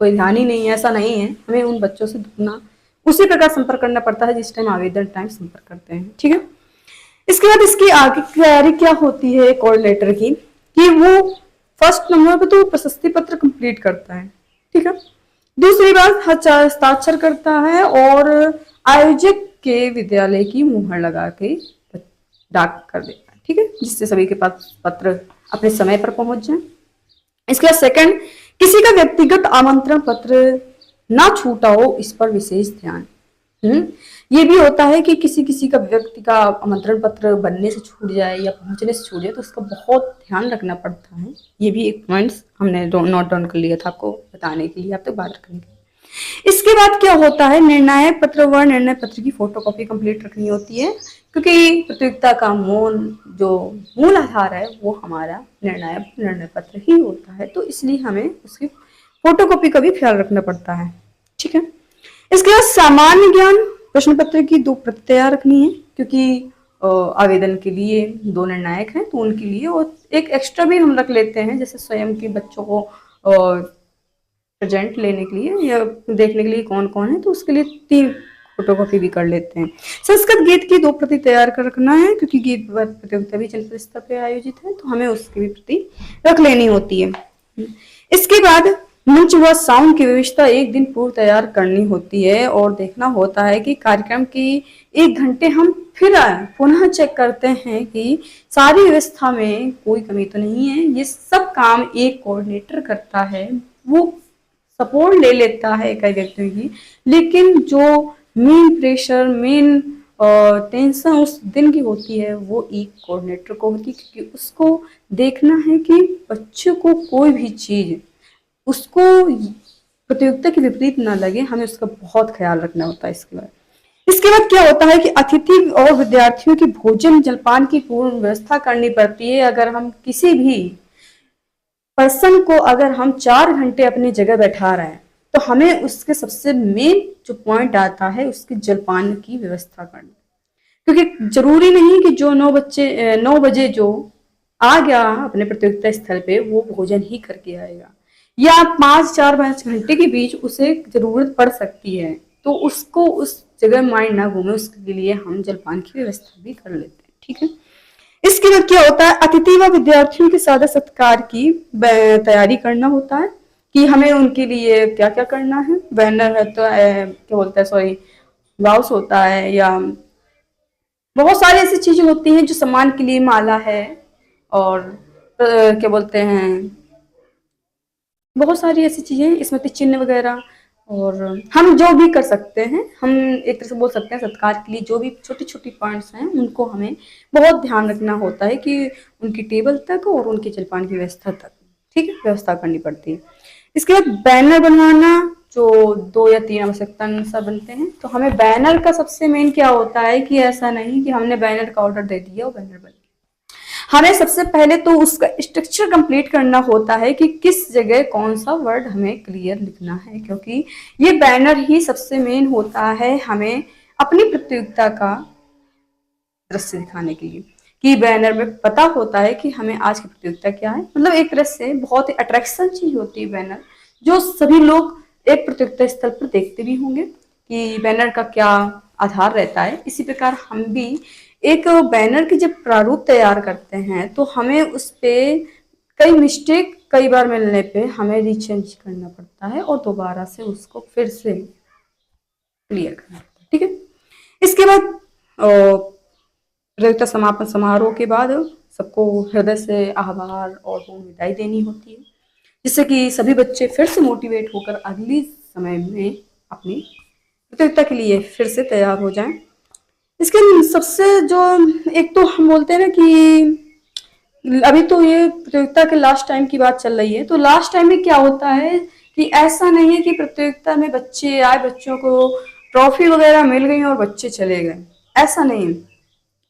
कोई ध्यान ही नहीं है, ऐसा नहीं है। हमें उन बच्चों से दुगना उसी प्रकार संपर्क करना पड़ता है जिस टाइम आवेदन टाइम संपर्क करते हैं। ठीक है, इसके बाद इसकी आगे तैयारी क्या होती है कोऑर्डिनेटर की, कि वो फर्स्ट नंबर पे तो प्रशस्ति पत्र कंप्लीट करता है। ठीक है, दूसरी बात हस्ताक्षर करता है और आयोजक के विद्यालय की मुहर लगा के डाक कर देता है। ठीक है, जिससे सभी के पास पत्र अपने समय पर पहुंच जाए। इसके बाद सेकंड, किसी का व्यक्तिगत आमंत्रण पत्र ना छूटा हो, इस पर विशेष ध्यान। ये भी होता है कि किसी किसी का व्यक्ति का आमंत्रण पत्र बनने से छूट जाए या पहुंचने से छूट जाए, तो उसका बहुत ध्यान रखना पड़ता है। ये भी एक पॉइंट्स हमने नोट डाउन कर लिया था आपको बताने के लिए, आप तक बात रखने के लिए। इसके बाद क्या होता है, निर्णायक पत्र व निर्णय पत्र की फोटोकॉपी कंप्लीट रखनी होती है, क्योंकि प्रतियोगिता का मूल आधार है वो हमारा निर्णय पत्र ही होता है, तो इसलिए हमें उसकी फोटोकॉपी का भी ख्याल रखना पड़ता है। ठीक है, इसके बाद सामान्य ज्ञान प्रश्न पत्र की 2 प्रति तैयार रखनी है, क्योंकि आवेदन के लिए 2 निर्णायक हैं तो उनके लिए, और एक एक्स्ट्रा भी हम रख लेते हैं जैसे स्वयं के बच्चों को प्रेजेंट लेने के लिए या देखने के लिए कौन कौन है, तो उसके लिए 3 फोटोकॉपी भी कर लेते हैं। संस्कृत गीत की 2 प्रति तैयार कर रखना है, क्योंकि गीत प्रतियोगिता भी जनपद स्तर पर आयोजित है, तो हमें उसकी भी प्रति रख लेनी होती है। इसके बाद मंच व साउंड की व्यवस्था 1 दिन पूर्व तैयार करनी होती है, और देखना होता है कि कार्यक्रम की 1 घंटे हम फिर पुनः चेक करते हैं कि सारी व्यवस्था में कोई कमी तो नहीं है। ये सब काम एक कोऑर्डिनेटर करता है, वो सपोर्ट ले लेता है कई व्यक्तियों की, लेकिन जो मेन प्रेशर मेन टेंशन उस दिन की होती है वो एक कोऑर्डिनेटर को होती है, क्योंकि उसको देखना है कि बच्चों को कोई भी चीज उसको प्रतियोगिता के विपरीत ना लगे, हमें उसका बहुत ख्याल रखना होता है। इसके बाद क्या होता है कि अतिथि और विद्यार्थियों की भोजन जलपान की पूर्ण व्यवस्था करनी पड़ती है। अगर हम किसी भी पर्सन को अगर हम 4 घंटे अपनी जगह बैठा रहे हैं, तो हमें उसके सबसे मेन जो पॉइंट आता है उसकी जलपान की व्यवस्था करनी, क्योंकि जरूरी नहीं कि जो 9 बजे जो आ गया अपने प्रतियोगिता स्थल पे वो भोजन ही करके आएगा, या 5 घंटे के बीच उसे जरूरत पड़ सकती है, तो उसको उस जगह माइंड ना घूमे, उसके लिए हम जलपान की व्यवस्था भी कर लेते हैं। ठीक है, इसके बाद क्या होता है, अतिथि व विद्यार्थियों के सादर सत्कार की तैयारी करना होता है, कि हमें उनके लिए क्या क्या करना है। बैनर है तो क्या बोलते हैं, सॉरी, वाउस होता है, या बहुत सारी ऐसी चीजें होती हैं जो सम्मान के लिए, माला है, और क्या बोलते हैं, बहुत सारी ऐसी चीजें, स्मृति चिन्ह वगैरह, और हम जो भी कर सकते हैं, हम एक तरह से बोल सकते हैं सत्कार के लिए जो भी छोटी छोटी पॉइंट्स हैं उनको हमें बहुत ध्यान रखना होता है कि उनकी टेबल तक और उनके जलपान की व्यवस्था तक, ठीक है, व्यवस्था करनी पड़ती है। इसके बाद बैनर बनवाना, जो 2 या 3 आवश्यकता अनुसार बनते हैं, तो हमें बैनर का सबसे मेन क्या होता है कि ऐसा नहीं कि हमने बैनर का ऑर्डर दे दिया और बैनर बन गया। हमें सबसे पहले तो उसका स्ट्रक्चर कंप्लीट करना होता है कि किस जगह कौन सा वर्ड हमें क्लियर लिखना है, क्योंकि ये बैनर ही सबसे मेन होता है हमें अपनी प्रतियोगिता का दृश्य दिखाने के लिए, कि बैनर में पता होता है कि हमें आज की प्रतियोगिता क्या है। मतलब एक तरह से बहुत ही अट्रैक्शन चीज होती है बैनर, जो सभी लोग एक प्रतियोगिता स्थल पर देखते भी होंगे कि बैनर का क्या आधार रहता है। इसी प्रकार हम भी एक बैनर की जब प्रारूप तैयार करते हैं तो हमें उस पे कई मिस्टेक कई बार मिलने पे हमें रीचेंज करना पड़ता है और दोबारा से उसको फिर से क्लियर करना पड़ता है। ठीक है, इसके बाद प्रतियोगिता समापन समारोह के बाद सबको हृदय से आभार और पूर्ण विदाई देनी होती है, जिससे कि सभी बच्चे फिर से मोटिवेट होकर अगली समय में अपनी प्रतियोगिता के लिए फिर से तैयार हो जाएं। इसके सबसे जो एक तो हम बोलते हैं ना कि अभी तो ये प्रतियोगिता के लास्ट टाइम की बात चल रही है, तो लास्ट टाइम में क्या होता है कि ऐसा नहीं है कि प्रतियोगिता में बच्चे आए, बच्चों को ट्रॉफी वगैरह मिल गई और बच्चे चले गए, ऐसा नहीं है।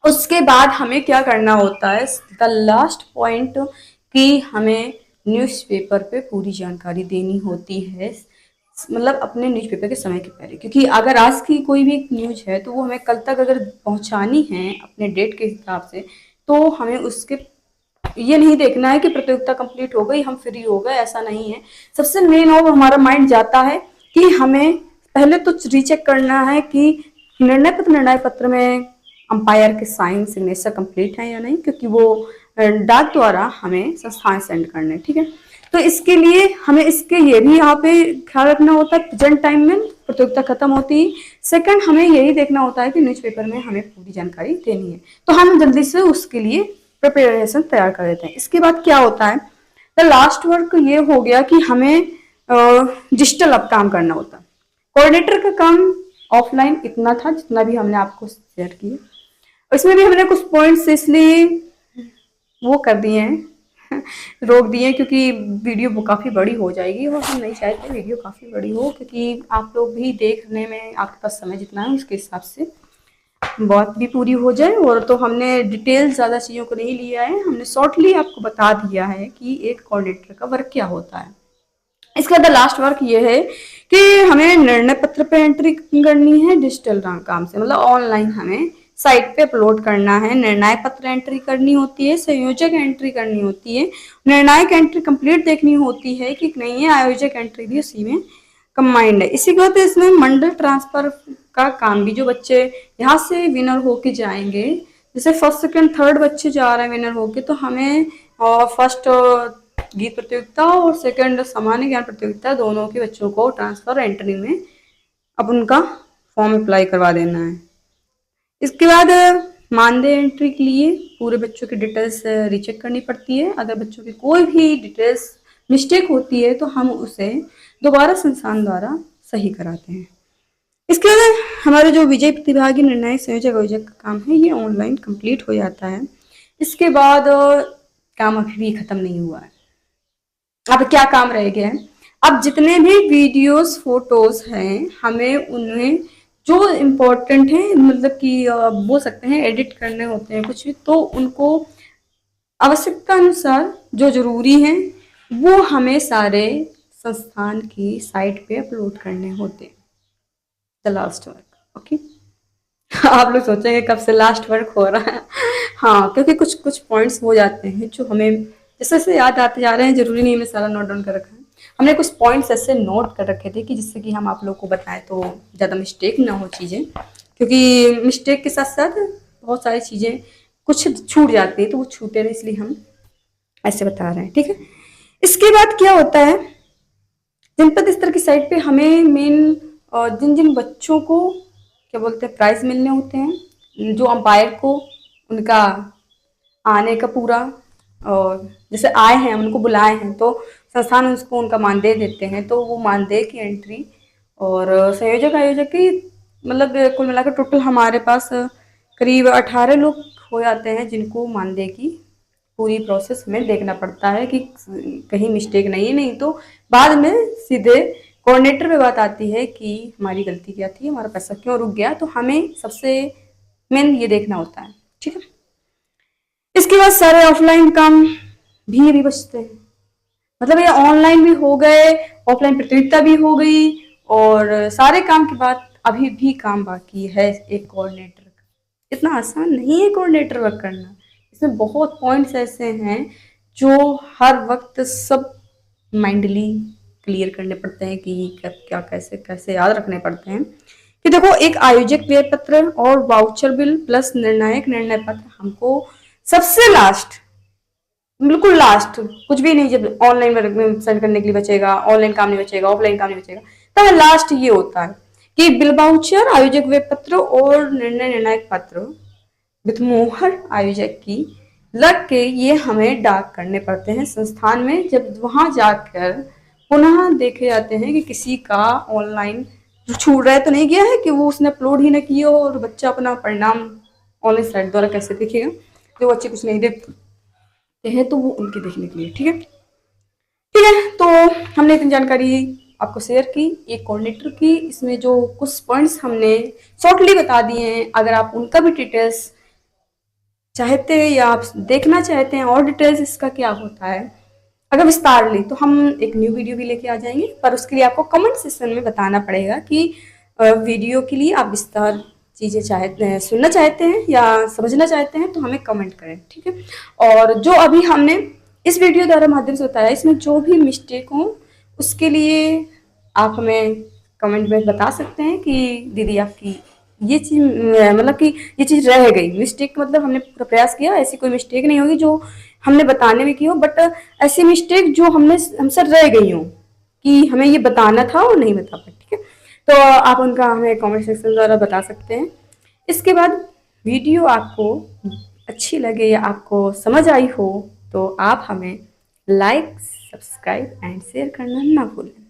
उसके बाद हमें क्या करना होता है, द लास्ट पॉइंट, कि हमें न्यूज़पेपर पे पूरी जानकारी देनी होती है, मतलब अपने न्यूज़पेपर के समय के पहले, क्योंकि अगर आज की कोई भी न्यूज़ है तो वो हमें कल तक अगर पहुंचानी है अपने डेट के हिसाब से, तो हमें उसके ये नहीं देखना है कि प्रतियोगिता कंप्लीट हो गई हम फ्री हो गए, ऐसा नहीं है। सबसे मेन और हमारा माइंड जाता है कि हमें पहले तो रीचेक करना है कि निर्णय पत्र में अंपायर के साइन सिग्नेचर कंप्लीट है या नहीं, क्योंकि वो डाक द्वारा हमें संस्थान सेंड करने, ठीक है। तो इसके लिए हमें इसके ये भी यहाँ पे ख्याल रखना होता है प्रेजेंट टाइम में प्रतियोगिता खत्म होती है। सेकंड, हमें यही देखना होता है कि न्यूज़पेपर में हमें पूरी जानकारी देनी है, तो हम जल्दी से उसके लिए प्रिपरेशन तैयार कर देते हैं। इसके बाद क्या होता है, द लास्ट वर्क ये हो गया कि हमें डिजिटल अब काम करना होता है। कोऑर्डिनेटर का काम ऑफलाइन इतना था जितना भी हमने आपको शेयर किया, इसमें भी हमने कुछ पॉइंट्स इसलिए वो कर दिए हैं रोक दिए हैं, क्योंकि वीडियो काफ़ी बड़ी हो जाएगी और हम नहीं चाहते वीडियो काफ़ी बड़ी हो, क्योंकि आप लोग भी देखने में आपके पास समय जितना है उसके हिसाब से बात भी पूरी हो जाए। और तो हमने डिटेल ज़्यादा चीज़ों को नहीं लिया है, हमने शॉर्टली आपको बता दिया है कि एक कोऑर्डिनेटर का वर्क क्या होता है। इसके बाद लास्ट वर्क ये है कि हमें निर्णय पत्र पे एंट्री करनी है डिजिटल काम से, मतलब ऑनलाइन हमें साइट पे अपलोड करना है। निर्णायक पत्र एंट्री करनी होती है, संयोजक एंट्री करनी होती है, निर्णायक एंट्री कंप्लीट देखनी होती है कि नहीं है, आयोजक एंट्री भी उसी में कंबाइंड है। इसी के बाद इसमें मंडल ट्रांसफर का काम भी, जो बच्चे यहाँ से विनर होके जाएंगे, जैसे फर्स्ट सेकंड थर्ड बच्चे जा रहे हैं विनर होके, तो हमें फर्स्ट गीत प्रतियोगिता और सेकंड सामान्य ज्ञान प्रतियोगिता दोनों के बच्चों को ट्रांसफर एंट्री में अब उनका फॉर्म अप्लाई करवा देना है। इसके बाद मानदेय एंट्री के लिए पूरे बच्चों की डिटेल्स रीचेक करनी पड़ती है। अगर बच्चों की कोई भी डिटेल्स मिस्टेक होती है तो हम उसे दोबारा संस्थान द्वारा सही कराते हैं। इसके बाद हमारे जो विजय प्रतिभागी निर्णायक संयोजक आयोजक का काम है, ये ऑनलाइन कंप्लीट हो जाता है। इसके बाद काम अभी भी खत्म नहीं हुआ है। अब क्या काम रह गया है, अब जितने भी वीडियोस फोटोज हैं हमें उन्हें जो इम्पोर्टेंट है, मतलब कि बोल सकते हैं एडिट करने होते हैं कुछ भी, तो उनको आवश्यकता अनुसार जो जरूरी हैं वो हमें सारे संस्थान की साइट पे अपलोड करने होते हैं। The last work, okay. आप लोग सोचेंगे कब से लास्ट वर्क हो रहा है। हाँ, क्योंकि कुछ कुछ पॉइंट्स हो जाते हैं जो हमें जैसे जैसे याद आते जा रहे हैं, जरूरी नहीं हमें सारा नोट डाउन कर रखा है। हमने कुछ पॉइंट्स ऐसे नोट कर रखे थे कि जिससे कि हम आप लोग को बताएं तो ज़्यादा मिस्टेक ना हो चीज़ें, क्योंकि मिस्टेक के साथ साथ बहुत सारी चीज़ें कुछ छूट जाती है, तो वो छूटे नहीं इसलिए हम ऐसे बता रहे हैं, ठीक है। इसके बाद क्या होता है, जनपद स्तर की साइट पे हमें मेन जिन जिन बच्चों को क्या बोलते हैं प्राइज मिलने होते हैं, जो अंपायर को उनका आने का पूरा, और जैसे आए हैं उनको बुलाए हैं तो संस्थान उसको उनका मानदेय देते हैं, तो वो मानदेय की एंट्री और संयोजक आयोजक की, मतलब कुल मिलाकर टोटल हमारे पास करीब 18 लोग हो जाते हैं जिनको मानदेय की पूरी प्रोसेस में देखना पड़ता है कि कहीं मिस्टेक नहीं है, नहीं तो बाद में सीधे कोऑर्डिनेटर पे बात आती है कि हमारी गलती क्या थी, हमारा पैसा क्यों रुक गया, तो हमें सबसे मेन ये देखना होता है, ठीक है। इसके बाद सारे ऑफलाइन काम भी अभी बचते हैं, मतलब ये ऑनलाइन भी हो गए, ऑफलाइन प्रतियोगिता भी हो गई, और सारे काम के बाद अभी भी काम बाकी है एक कोऑर्डिनेटर का। इतना आसान नहीं है कोऑर्डिनेटर वर्क करना, इसमें बहुत पॉइंट्स ऐसे हैं जो हर वक्त सब माइंडली क्लियर करने पड़ते हैं कि कब क्या कैसे कैसे याद रखने पड़ते हैं। कि देखो, एक आयोजक व्यय पत्र और वाउचर बिल प्लस निर्णायक निर्णय पत्र हमको सबसे लास्ट, बिल्कुल लास्ट, कुछ भी नहीं, जब ऑनलाइन सेंड करने के लिए बचेगा, ऑनलाइन काम नहीं बचेगा, ऑफलाइन काम नहीं बचेगा, तब लास्ट ये होता है कि बिल वाउचर, आयोजक व्यय पत्र और निर्णय निर्णायक पत्र विथ मोहर आयोजक की लग के ये हमें डाक करने पड़ते हैं संस्थान में। जब वहां जाकर पुनः देखे जाते हैं कि किसी का ऑनलाइन छूट रहा है तो नहीं गया है, कि वो उसने अपलोड ही ना किया हो, और बच्चा अपना परिणाम ऑनलाइन साइट द्वारा कैसे देखेगा, जो बच्चे कुछ नहीं देखते हैं तो वो उनके देखने के लिए, ठीक है। ठीक है, तो हमने इतनी जानकारी आपको शेयर की एक कोऑर्डिनेटर की, इसमें जो कुछ पॉइंट्स हमने शॉर्टली बता दिए हैं, अगर आप उनका भी डिटेल्स चाहते हैं या आप देखना चाहते हैं और डिटेल्स इसका क्या होता है अगर विस्तार तो हम एक न्यू वीडियो भी लेके आ जाएंगे, पर उसके लिए आपको कमेंट सेक्शन में बताना पड़ेगा कि वीडियो के लिए आप विस्तार चीज़ें चाहते हैं, सुनना चाहते हैं या समझना चाहते हैं तो हमें कमेंट करें, ठीक है। और जो अभी हमने इस वीडियो द्वारा माध्यम से बताया, इसमें जो भी मिस्टेक हो उसके लिए आप हमें कमेंट में बता सकते हैं कि दीदी आपकी ये चीज़ मतलब कि ये चीज़ रह गई मिस्टेक, मतलब हमने पूरा प्रयास किया, ऐसी कोई मिस्टेक नहीं होगी जो हमने बताने में की हो, बट ऐसी मिस्टेक जो हमसे रह गई हो कि हमें ये बताना था और नहीं बता पाए, ठीक है। तो आप उनका हमें कमेंट सेक्शन द्वारा बता सकते हैं। इसके बाद वीडियो आपको अच्छी लगे या आपको समझ आई हो तो आप हमें लाइक, सब्सक्राइब एंड शेयर करना ना भूलें।